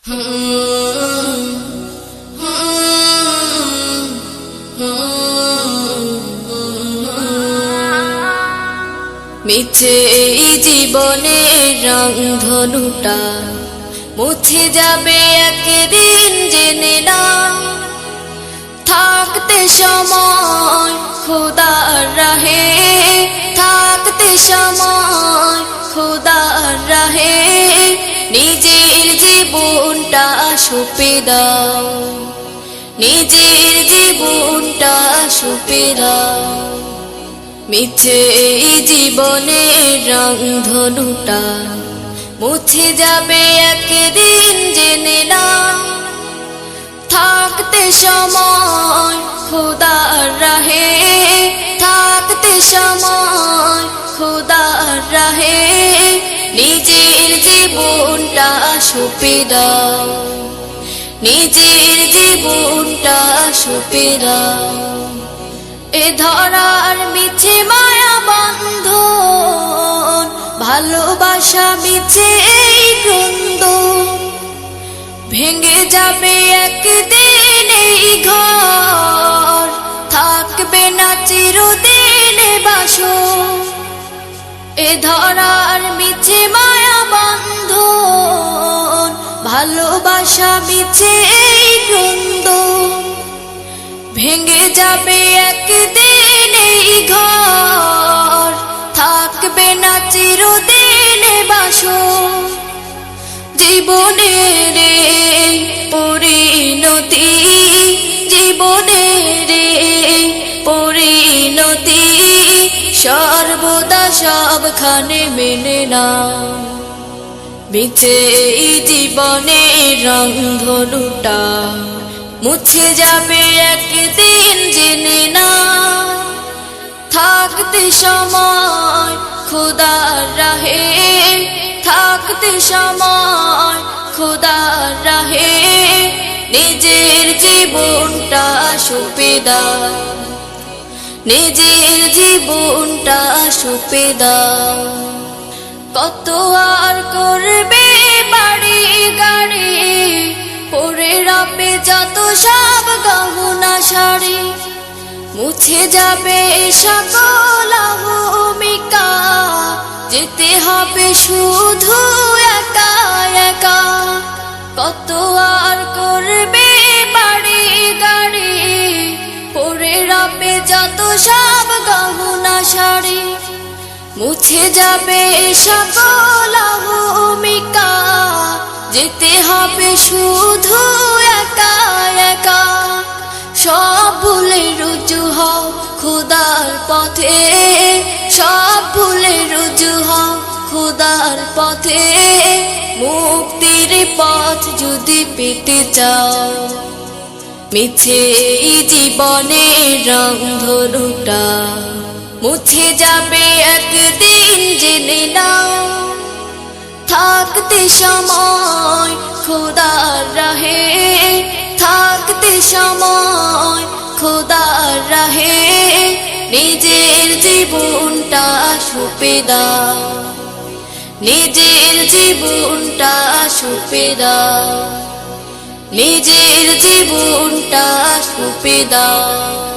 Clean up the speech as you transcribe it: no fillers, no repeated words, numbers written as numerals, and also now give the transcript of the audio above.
মিছে এই জীবনের রংধনুটা মুছে যাবে একদিন, জেনে নাও। থাকতে সময় খোদার রাহে, থাকতে সময় খোদার রাহে, নিজের জীবনটা সঁপে দাও, নিজের জীবনটা সঁপে দাও। মিছে এই জীবনের রংধনুটা মুছে যাবে একদিন, জেনে নাও। থাকতে সময় খোদার রাহে, থাকতে সময় খোদার রাহে, নিজের জীবনটা সঁপে দাও, নিজের জীবনটা সঁপে দাও। এ ধরার মিছে মায়া বন্ধন, ভালোবাসা মিছে এই ক্রন্দন, ভেঙে যাবে একদিন এই ঘর, থাকবে না চিরদিন বাসর। এ ধরার মিছে মায়া বন্ধন, ভালোবাসা মিছে এই ক্রন্দন, ভেঙে যাবে একদিন এই ঘর, থাকবে না চিরদিন বাসর। জীবনের পরিণতি, জীবনের পরিণতি, সর্বদা সবখানে মেনে নাও। মিছে এই জীবনের রংধনুটা মুছে যাবে একদিন, জেনে নাও। থাকতে সময় খোদার রাহে, থাকতে সময় খোদার রাহে, নিজের জীবনটা সঁপে দাও, নিজের জীবনটা সঁপে দাও। কত আর করবে বাড়ি গাড়ি, পরে রাবে যত সব গহনা শাড়ি, মুছে যাবে সকল ভূমিকা, যেতে হবে শুধু একা একা। কত আর করবে বাড়ি গাড়ি, পরে রাবে যত সব গহনা শাড়ি, মুছে যাবে সকল ভূমিকা, যেতে হবে শুধু একা একা। সব ভুলে রুজু হও খোদার পথে, সব ভুলে রুজু হও খোদার পথে, মুক্তির পথ যদি পেতে চাও। মিছে এই জীবনের রংধনুটা মুছে যাবে একদিন, জেনে নাও। থাকতে সময় খোদার রাহে, থাকতে সময় খোদার রাহে, নিজের জীবনটা সঁপে দাও, নিজের জীবনটা সঁপে দাও, নিজের জীবনটা সঁপে দাও।